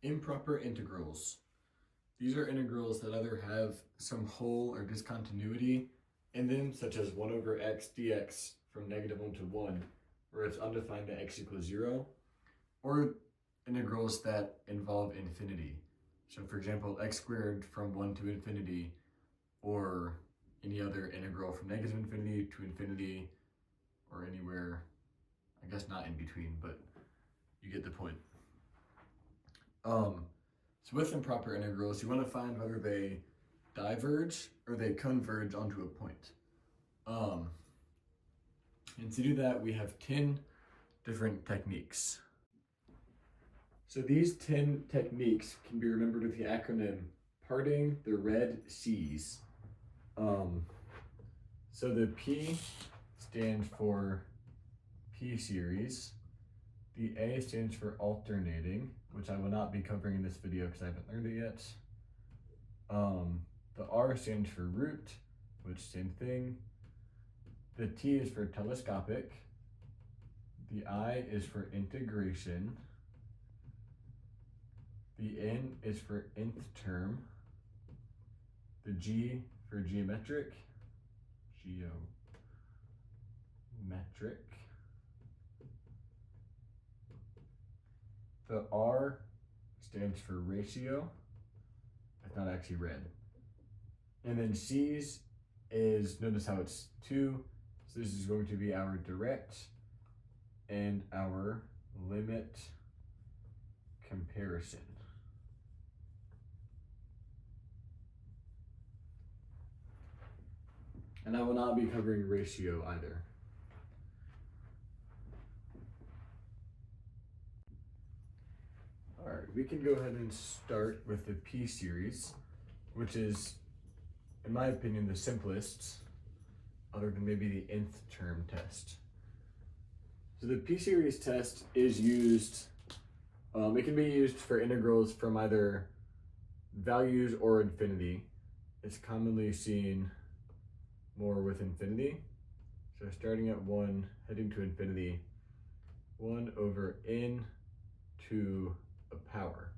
Improper integrals. These are integrals that either have some whole or discontinuity in them, such as 1 over x dx from -1 to 1, where it's undefined at x equals 0, or integrals that involve infinity. So for example, x squared from 1 to infinity, or any other integral from -infinity to infinity, or anywhere, I guess not in between, but you get the point. So with improper integrals, you want to find whether they diverge or they converge onto a point. And to do that, we have 10 different techniques. So these 10 techniques can be remembered with the acronym parting the red C's. So the P stands for P series. The A stands for alternating, which I will not be covering in this video because I haven't learned it yet. The R stands for root, which same thing. The T is for telescopic. The I is for integration. The N is for nth term. The G for geometric. The R stands for ratio. It's not actually red. And then C's is, notice how it's 2. So this is going to be our direct and our limit comparison. And I will not be covering ratio either. All right, we can go ahead and start with the P series, which is, in my opinion, the simplest, other than maybe the nth term test. So the P series test is used, it can be used for integrals from either values or infinity. It's commonly seen more with infinity. So starting at 1, heading to infinity, 1 over n to a power.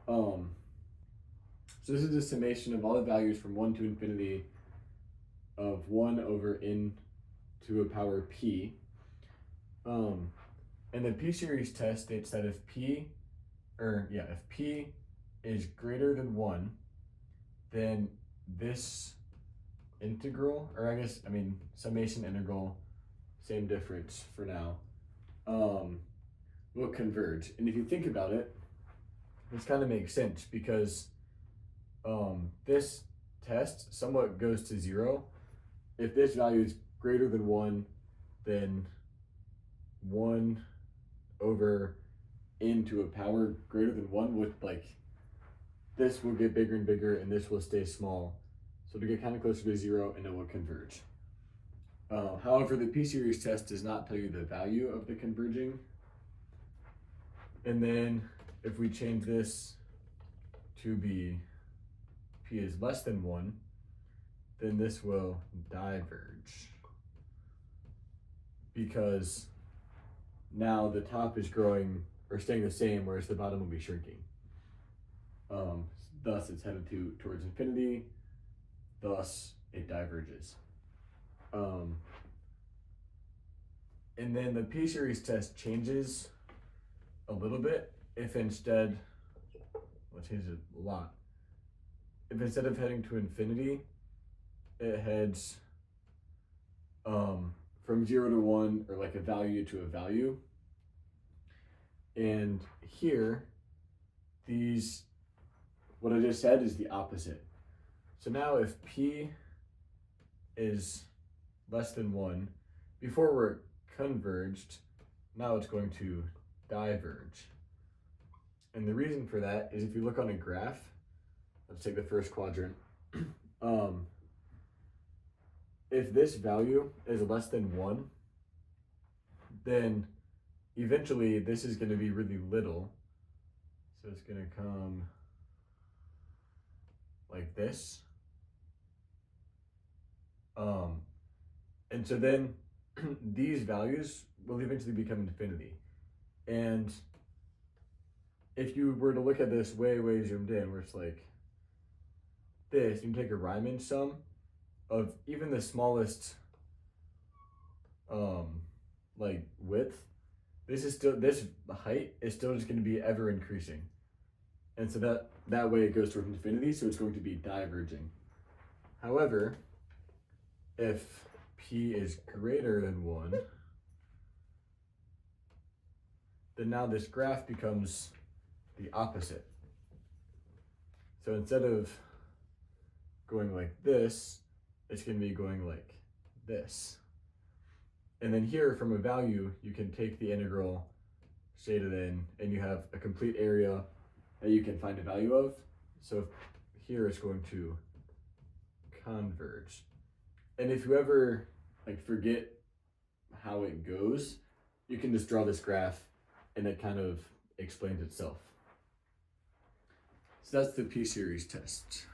So this is the summation of all the values from 1 to infinity of 1 over n to a power p. And the P series test states that if p is greater than 1, then this integral, or summation integral, same difference for now, will converge. And if you think about it, this kind of makes sense because this test somewhat goes to 0. If this value is greater than 1, then 1 over n to a power greater than 1 would, this will get bigger and bigger and this will stay small. So to get kind of closer to 0 and it will converge. However, the P series test does not tell you the value of the converging. And then if we change this to be P is less than 1, then this will diverge. Because now the top is growing or staying the same, whereas the bottom will be shrinking. Thus it's headed towards infinity. Thus, it diverges. And then the P series test changes a little bit if instead, well, it changes a lot. If instead of heading to infinity, it heads from 0 to 1, or like a value to a value. And here, what I just said is the opposite. So now if P is less than 1, before we're converged, now it's going to diverge. And the reason for that is if you look on a graph, let's take the first quadrant. If this value is less than 1, then eventually this is going to be really little. So it's going to come like this. And so then these values will eventually become infinity. And if you were to look at this way zoomed in, where it's like this, you can take a Riemann sum of even the smallest like width. This height is still just going to be ever increasing, and so that way it goes towards infinity, so it's going to be diverging. However, if p is greater than 1, then now this graph becomes the opposite. So instead of going like this, it's going to be going like this. And then here, from a value, you can take the integral, shade it in, and you have a complete area that you can find a value of. So here it's going to converge. And if you ever forget how it goes, you can just draw this graph and it kind of explains itself. So that's the p-series test.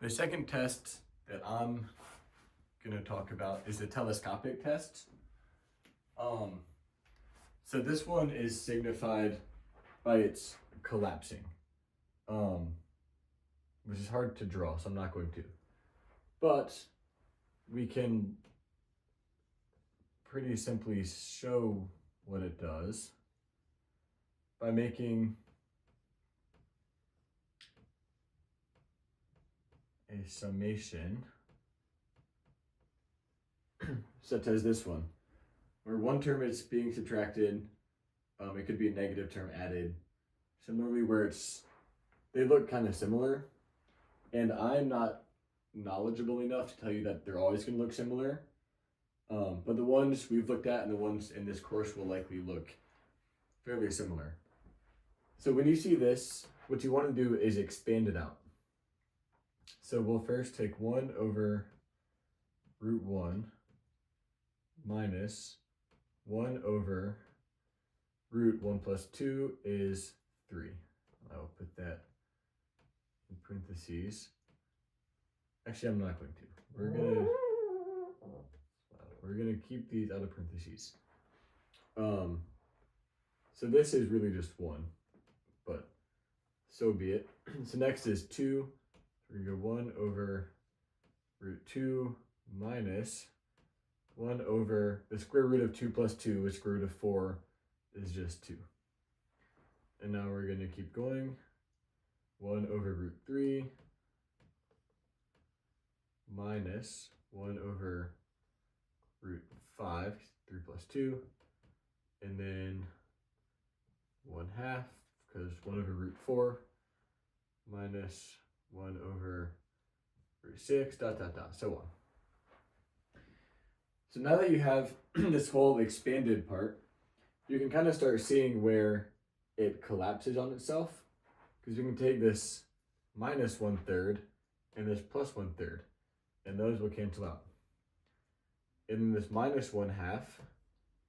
The second test that I'm going to talk about is the telescopic test. So this one is signified by its collapsing, which is hard to draw, so I'm not going to. But we can pretty simply show what it does by making a summation such as this one, where one term is being subtracted. It could be a negative term added. Similarly, where they look kind of similar, and I'm not knowledgeable enough to tell you that they're always going to look similar. But the ones we've looked at and the ones in this course will likely look fairly similar. So when you see this, what you want to do is expand it out. So we'll first take 1 over root 1 minus 1 over root 1 plus 2 is 3. I'll put that in parentheses. Actually, I'm not going to. We're gonna keep these out of parentheses. So this is really just 1, but so be it. So next is 2. We're gonna go 1 over root 2 minus 1 over the square root of 2 plus 2, which square root of 4 is just 2. And now we're going to keep going. 1 over root 3 minus 1 over root 5, 3 plus 2, and then 1/2, because 1 over root 4 minus 1 over root 6, so on. So now that you have this whole expanded part, you can kind of start seeing where it collapses on itself, because you can take this minus 1/3 and this plus 1/3, and those will cancel out. And then this minus 1/2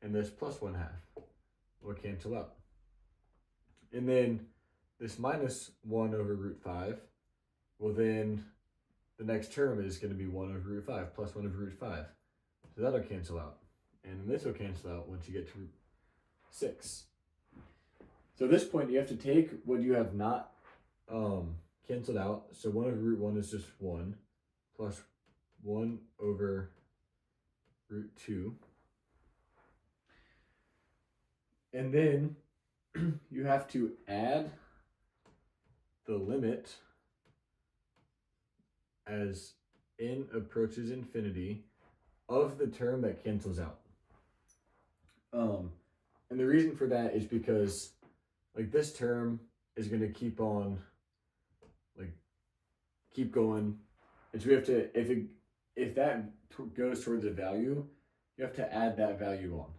and this plus 1/2 will cancel out. And then this minus 1 over root 5, well then the next term is going to be 1 over root 5 plus 1 over root 5. So that'll cancel out. And this will cancel out once you get to root 6. So at this point, you have to take what you have not canceled out. So 1 over root 1 is just 1 plus 1 over root 2. And then you have to add the limit as n approaches infinity of the term that cancels out. And the reason for that is because this term is going to keep on keep going, and so we have to, if that goes towards a value, you have to add that value on.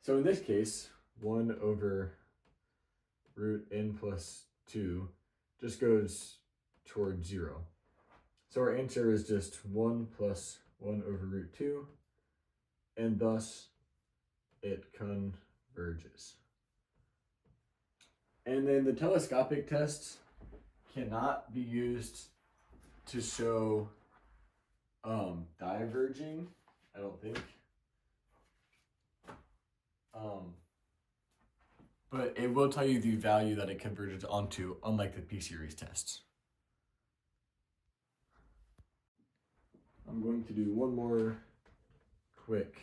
So in this case, 1 over root n plus 2 just goes towards 0. So our answer is just 1 plus 1 over root 2, and thus it converges. And then the telescopic test cannot be used to show diverging, I don't think. but it will tell you the value that it converted onto, unlike the P-series test. I'm going to do one more quick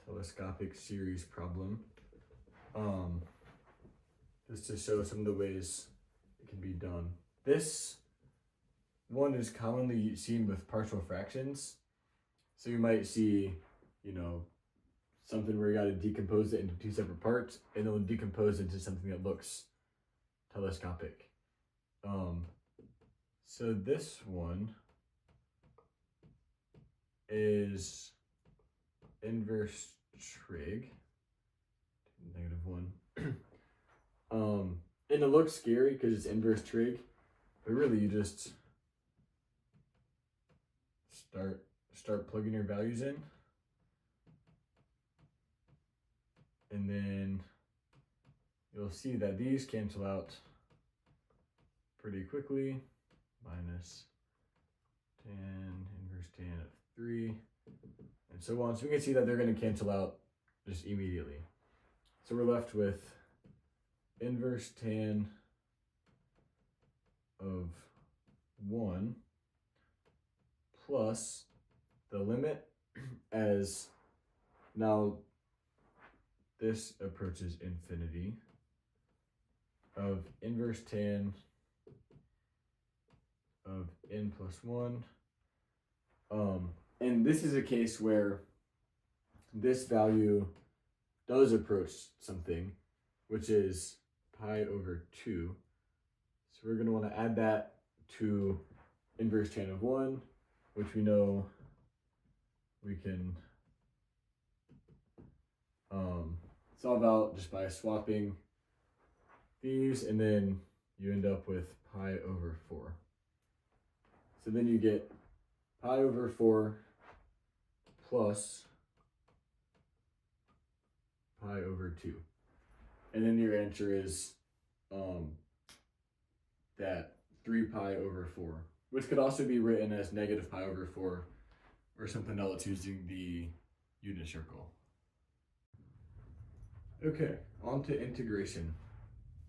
telescopic series problem, just to show some of the ways it can be done. This one is commonly seen with partial fractions. So you might see, something where you got to decompose it into two separate parts, and it'll decompose into something that looks telescopic. So this one is inverse trig, -1. And it looks scary because it's inverse trig, but really you just start plugging your values in, and then you'll see that these cancel out pretty quickly. Minus tan inverse tan of 3, and so on. So we can see that they're going to cancel out just immediately. So we're left with inverse tan of 1 plus the limit as now this approaches infinity of inverse tan of n plus 1. And this is a case where this value does approach something, which is pi over 2. So we're going to want to add that to inverse tan of 1, which we know we can solve out just by swapping these, and then you end up with pi over 4. So then you get pi over 4 plus pi over 2. And then your answer is that 3 pi over 4, which could also be written as negative pi over 4 or something else using the unit circle. Okay, on to integration.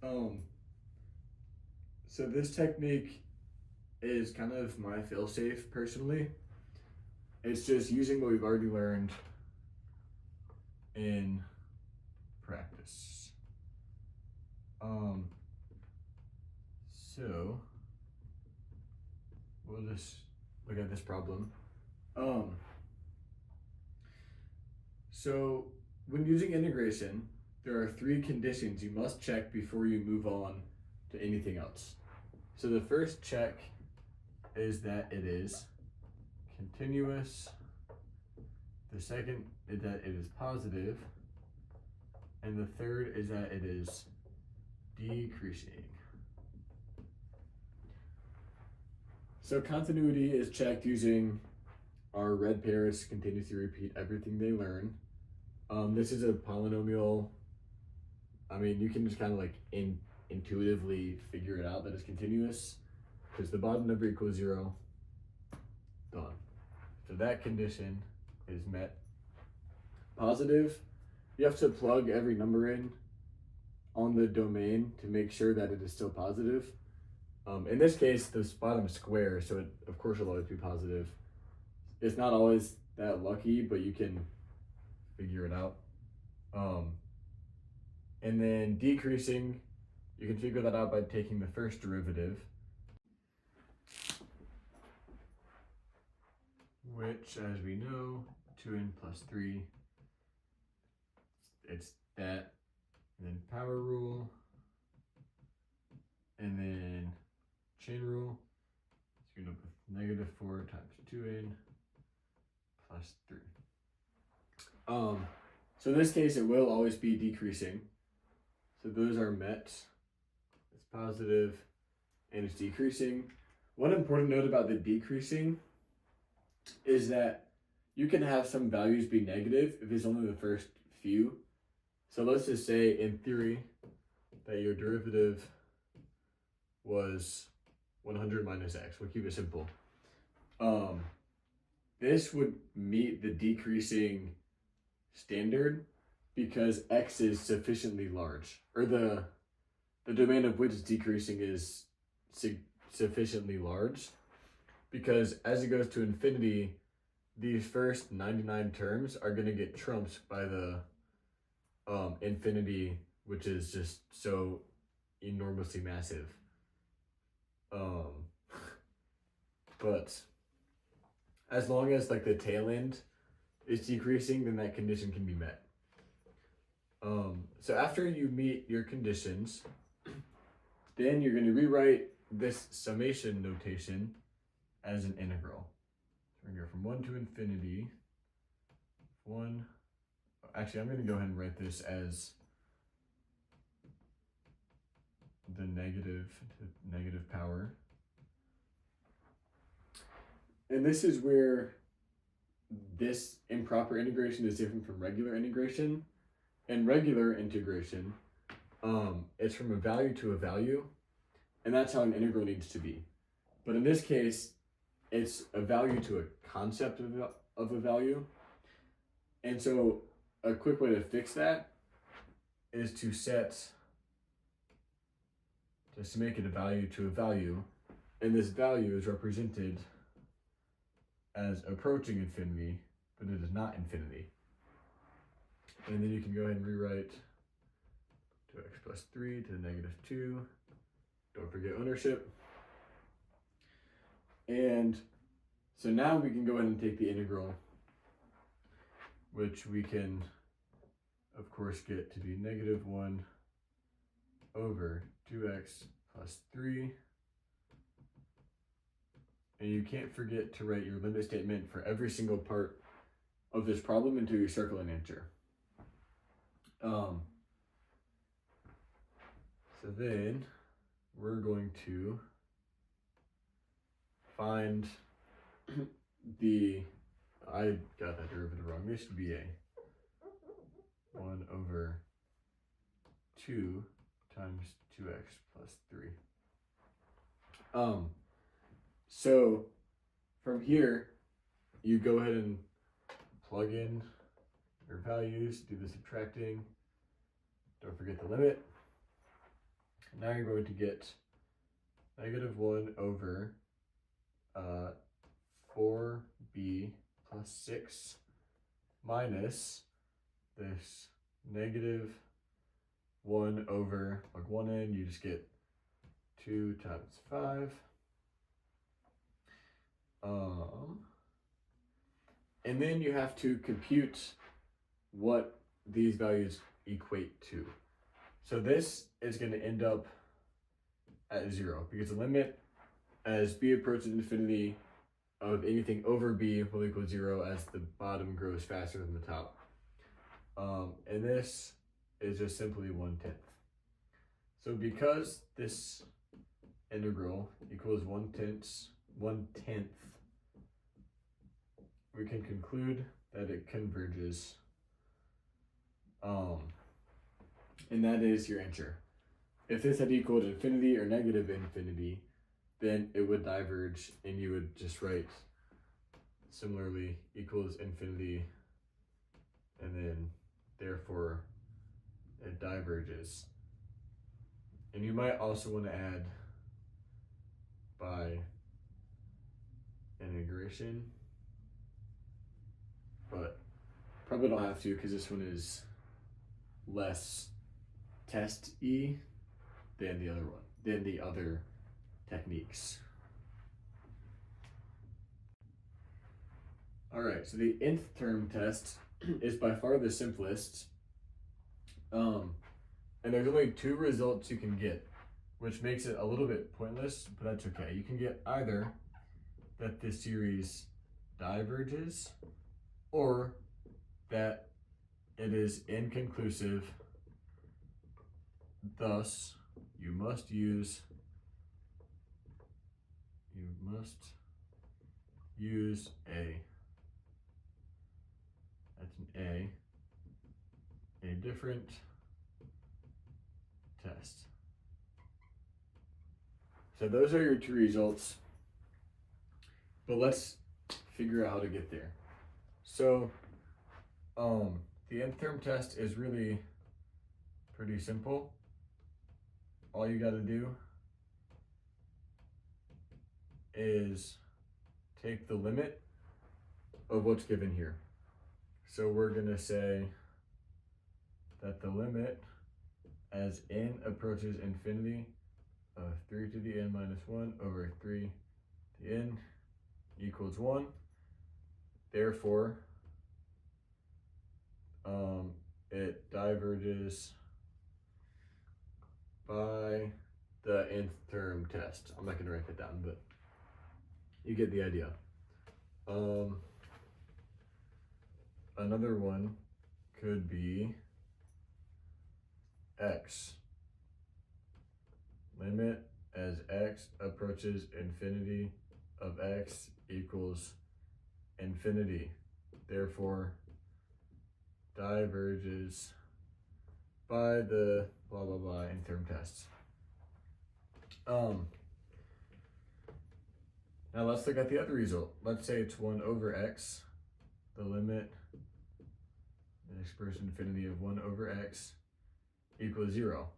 So this technique is kind of my failsafe personally. It's just using what we've already learned in practice. So we'll just look at this problem. So when using integration, there are 3 conditions you must check before you move on to anything else. So the first check is that it is continuous. The second is that it is positive. And the third is that it is decreasing. So continuity is checked using our red pairs continuously repeat everything they learn. This is a polynomial. I mean, you can just kind of like intuitively figure it out that it's continuous because the bottom number equals 0. Done. So that condition is met. Positive, you have to plug every number in on the domain to make sure that it is still positive. In this case, this bottom is square, so it of course will always be positive. It's not always that lucky, but you can figure it out. And then decreasing, you can figure that out by taking the first derivative, which, as we know, 2n plus 3, it's that, and then power rule, and then chain rule. So you end up with -4 times 2n plus 3. So in this case, it will always be decreasing. So those are met. It's positive and it's decreasing. One important note about the decreasing is that you can have some values be negative if it's only the first few. So let's just say in theory that your derivative was 100 minus x. We'll keep it simple. This would meet the decreasing standard, because x is sufficiently large, or the domain of which is decreasing is sufficiently large, because as it goes to infinity, these first 99 terms are going to get trumped by the infinity, which is just so enormously massive. But as long as like the tail end is decreasing, then that condition can be met. So after you meet your conditions, then you're going to rewrite this summation notation as an integral. So we're going to go from 1 to infinity. Actually, I'm going to go ahead and write this as the negative power. And this is where this improper integration is different from regular integration. In regular integration, it's from a value to a value, and that's how an integral needs to be. But in this case, it's a value to a concept of a value. And so a quick way to fix that is to make it a value to a value, and this value is represented as approaching infinity, but it is not infinity. And then you can go ahead and rewrite 2x plus 3 to the negative 2. Don't forget ownership. And so now we can go ahead and take the integral, which we can, of course, get to be negative 1 over 2x plus 3. And you can't forget to write your limit statement for every single part of this problem until you circle an answer. So then we're going to find I got that derivative wrong. This should be a 1 over 2 times 2x plus 3. So from here, you go ahead and plug in your values, do the subtracting. Don't forget the limit. Now you're going to get negative 1 over 4b plus 6 minus this negative 1 over, plug 1 in, you just get 2 times 5. And then you have to compute what these values equate to. So this is going to end up at 0 because the limit as b approaches infinity of anything over b will equal 0 as the bottom grows faster than the top. And this is just simply 1/10. So because this integral equals 1/10, we can conclude that it converges. And that is your answer. If this had equaled infinity or negative infinity, then it would diverge, and you would just write similarly equals infinity, and then therefore it diverges. And you might also want to add by integration, but probably don't have to because this one is less test-y than the other techniques. All right, so the nth term test is by far the simplest. And there's only 2 results you can get, which makes it a little bit pointless, but that's okay. You can get either that this series diverges or that it is inconclusive. Thus, you must use a, that's an a different test. So those are your 2 results, but let's figure out how to get there. So the nth term test is really pretty simple. All you got to do is take the limit of what's given here. So we're going to say that the limit as n approaches infinity of 3 to the n minus 1 over 3 to the n equals 1. Therefore, it diverges by the nth term test. I'm not going to write that down, but you get the idea. Another one could be x. Limit as x approaches infinity of x equals infinity. Therefore, diverges by the blah blah blah nth term tests. Now let's look at the other result. Let's say it's 1 over x. The limit and expression infinity of 1 over x equals 0.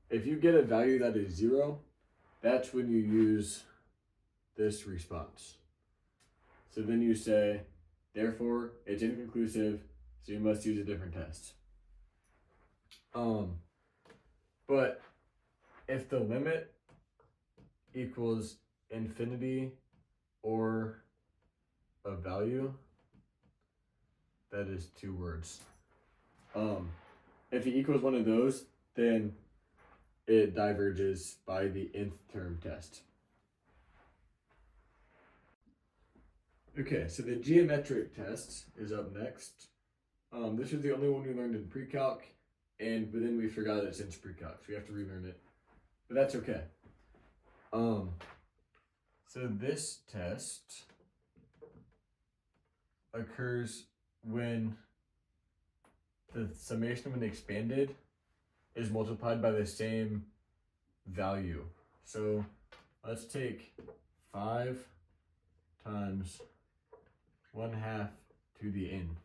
If you get a value that is 0, that's when you use this response. So then you say, therefore, it's inconclusive, so you must use a different test. But if the limit equals infinity or a value, that is 2 words. If it equals one of those, then it diverges by the nth term test. Okay, so the geometric test is up next. This is the only one we learned in pre-calc, but then we forgot it since pre-calc, so we have to relearn it. But that's okay. So this test occurs when the summation of an expanded is multiplied by the same value. So let's take 5 times 1/2 to the n.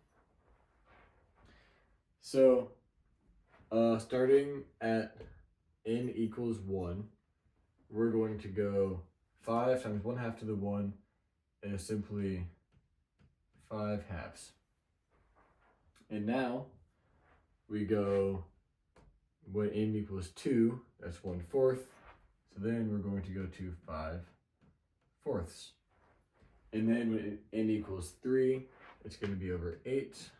So starting at n equals 1, we're going to go 5 times 1/2 to the 1 is simply 5/2. And now we go when n equals 2, that's 1/4. So then we're going to go to 5/4. And then when n equals 3, it's going to be over 8.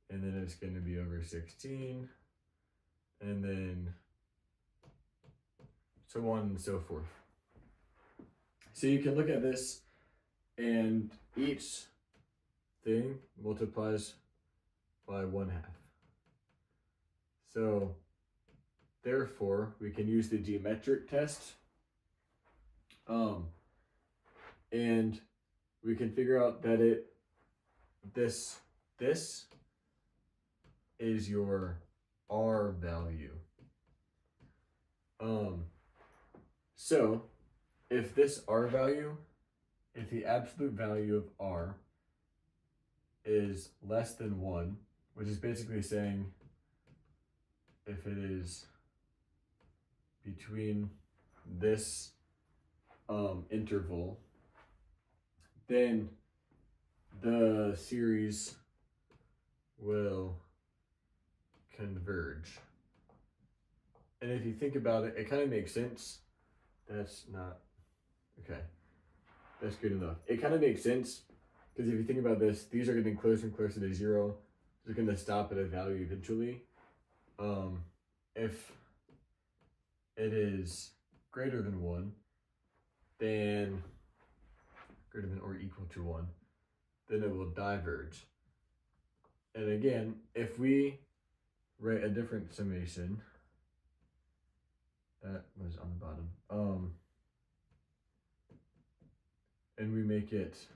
And then it's going to be over 16. And then so on and so forth. So you can look at this, and each thing multiplies by 1/2. So therefore, we can use the geometric test, and we can figure out that this is your R value. So if this R value, if the absolute value of R is less than 1, which is basically saying if it is between this interval, then the series will converge. And if you think about it, it kind of makes sense. That's not, okay, that's good enough. It kind of makes sense because if you think about this, these are getting closer and closer to 0. They're going to stop at a value eventually. If it is greater than 1, then greater than or equal to 1, then it will diverge. And again, if we write a different summation, that was on the bottom, and we make it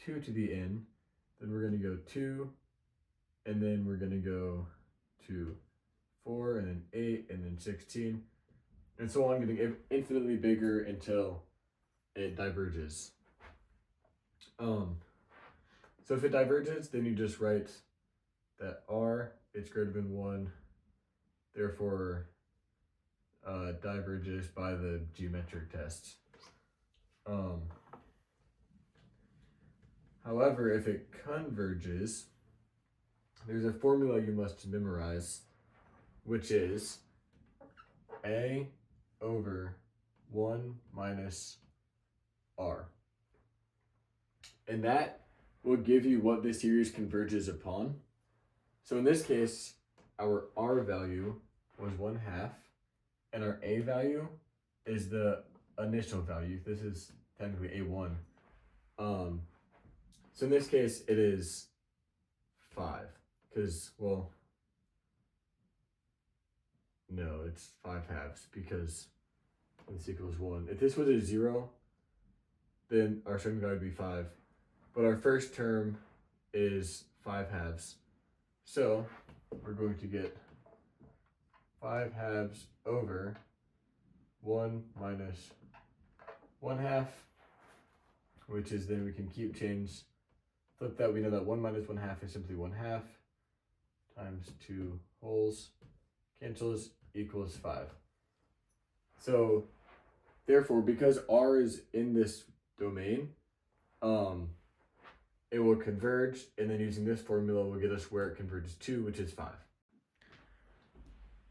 2 to the n, then we're going to go 2, and then we're going to go to 4, and then 8, and then 16, and so on, getting infinitely bigger until it diverges. So if it diverges, then you just write that r is greater than 1, therefore diverges by the geometric test. However, if it converges, there's a formula you must memorize, which is a over 1 minus r. And that will give you what this series converges upon. So in this case, our r value was 1/2, and our a value is the initial value. This is technically a1. So in this case, it is 5, because, well, no, it's 5/2, because this equals 1. If this was a 0, then our starting value would be 5. But our first term is 5/2. So we're going to get 5/2 over 1 minus 1/2, which is, then we can keep change. Flip that, we know that 1 minus 1/2 is simply 1/2 times 2 wholes, cancels, equals 5. So therefore, because r is in this domain, it will converge, and then using this formula will get us where it converges to, which is 5.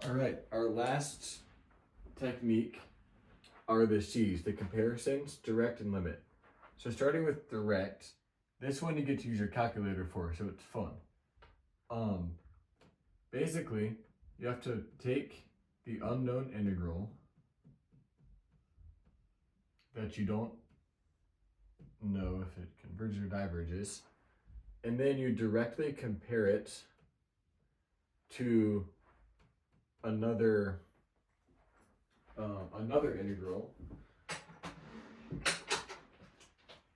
All right, our last technique are the C's, the comparisons, direct, and limit. So starting with direct, this one you get to use your calculator for, so it's fun. Basically, you have to take the unknown integral that you don't know if it converges or diverges, and then you directly compare it to another integral,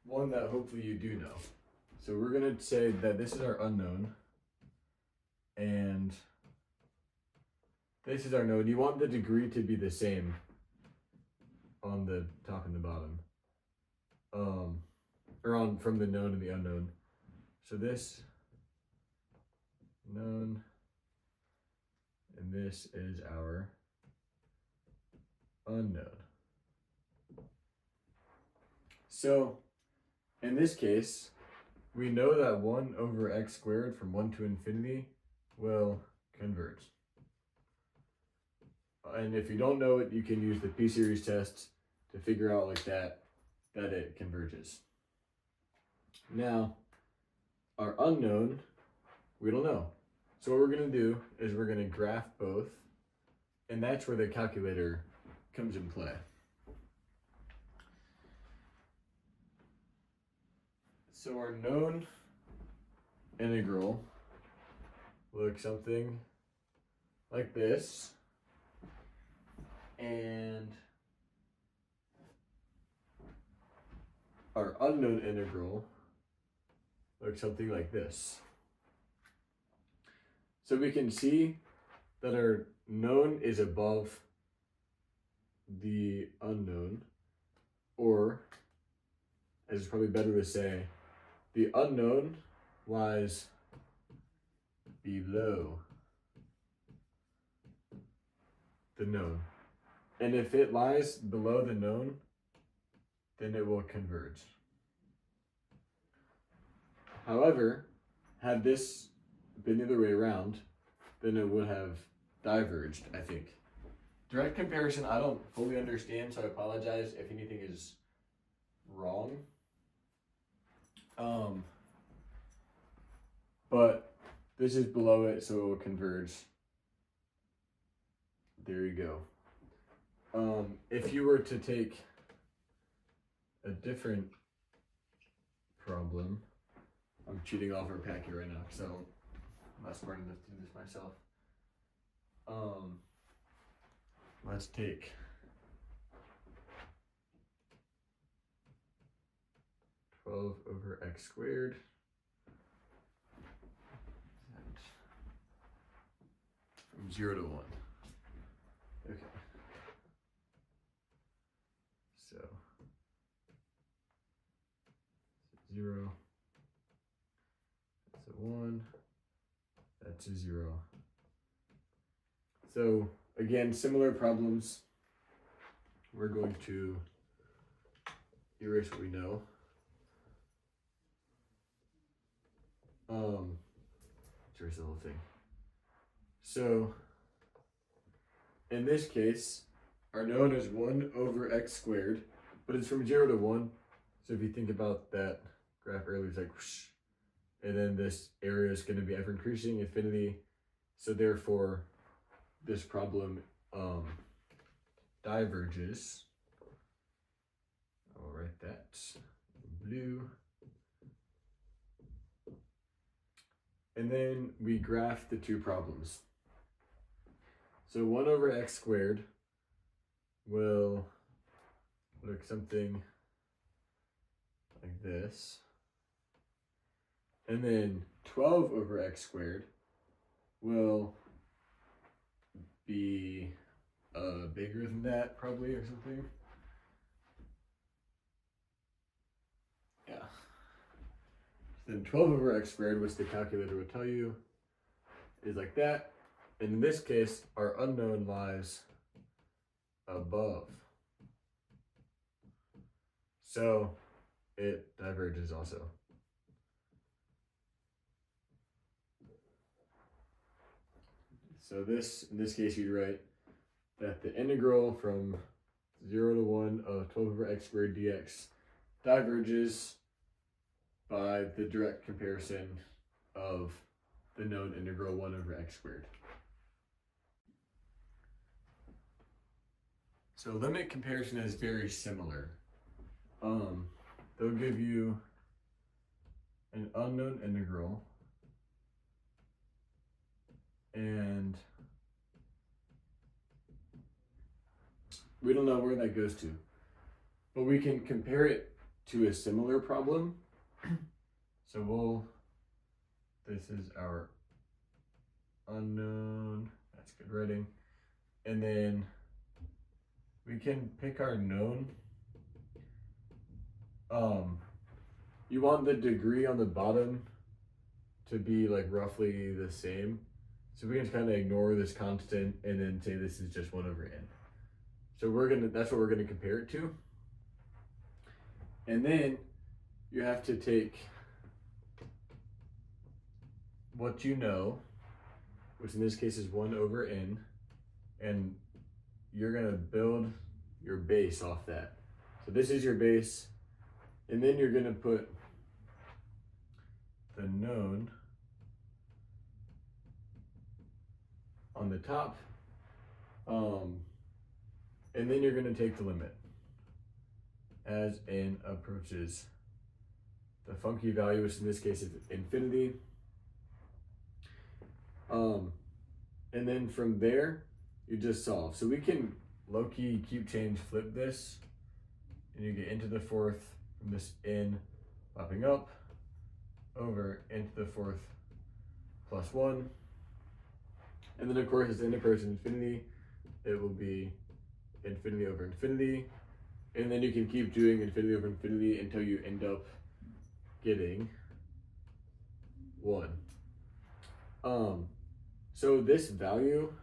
one that hopefully you do know. So we're going to say that this is our unknown, and this is our known. You want the degree to be the same on the top and the bottom, or on from the known and the unknown. So this known, and this is our unknown. So in this case, we know that 1 over x squared from 1 to infinity will converge. And if you don't know it, you can use the p-series test to figure out like that it converges. Now, our unknown, we don't know. So what we're going to do is we're going to graph both, and that's where the calculator comes in play. So our known integral looks something like this, and our unknown integral looks something like this. So we can see that our known is above the unknown, or, as it's probably better to say, the unknown lies below the known. And if it lies below the known, then it will converge. However, had this been the other way around, then it would have diverged, I think. Direct comparison, I don't fully understand, so I apologize if anything is wrong. But this is below it, so it will converge. There you go. If you were to take a different problem, I'm cheating off our packet right now, so I'm not smart enough to do this myself. Let's take 12 over x squared. From 0 to 1. Okay. So 0. That's a 1. That's a 0. So again, similar problems. We're going to erase what we know. Erase the whole thing. So in this case, our known is 1 over x squared, but it's from 0 to 1. So if you think about that graph earlier, it's like whoosh, and then this area is going to be ever increasing, infinity. So therefore, this problem diverges. I'll write that in blue. And then we graph the two problems. So 1 over x squared will look something like this. And then 12 over x squared will be bigger than that, probably, or something. Yeah. Then 12 over x squared, which the calculator would tell you, is like that. And in this case, our unknown lies above. So it diverges also. So this, in this case, you'd write that the integral from 0 to 1 of 12 over x squared dx diverges by the direct comparison of the known integral 1 over x squared. So limit comparison is very similar. They'll give you an unknown integral, and we don't know where that goes to, but we can compare it to a similar problem. So this is our unknown, that's good writing, and then we can pick our known. You want the degree on the bottom to be like roughly the same. So we can kind of ignore this constant and then say this is just 1 over n. So that's what we're gonna compare it to. And then you have to take what you know, which in this case is 1 over n, and you're gonna build your base off that. So this is your base, and then you're gonna put the known on the top, and then you're gonna take the limit as n approaches the funky value, which in this case is infinity. And then from there, you just solve. So we can low-key keep change flip this, and you get into the fourth from this n popping up over into the fourth plus 1. And then of course, as n approaches infinity, it will be infinity over infinity. And then you can keep doing infinity over infinity until you end up getting 1. So this value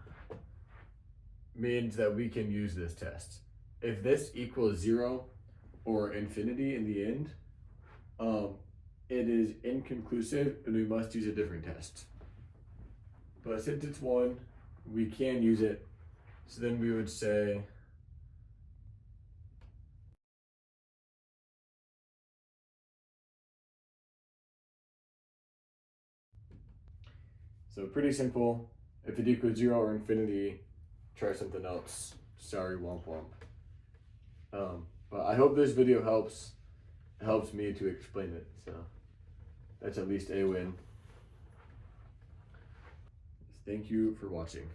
means that we can use this test. If this equals 0 or infinity in the end, it is inconclusive and we must use a different test. But since it's 1, we can use it. So then we would say so pretty simple. If it equals 0 or infinity, try something else. Sorry, womp womp. But I hope this video helps. It helps me to explain it. So that's at least a win. Thank you for watching.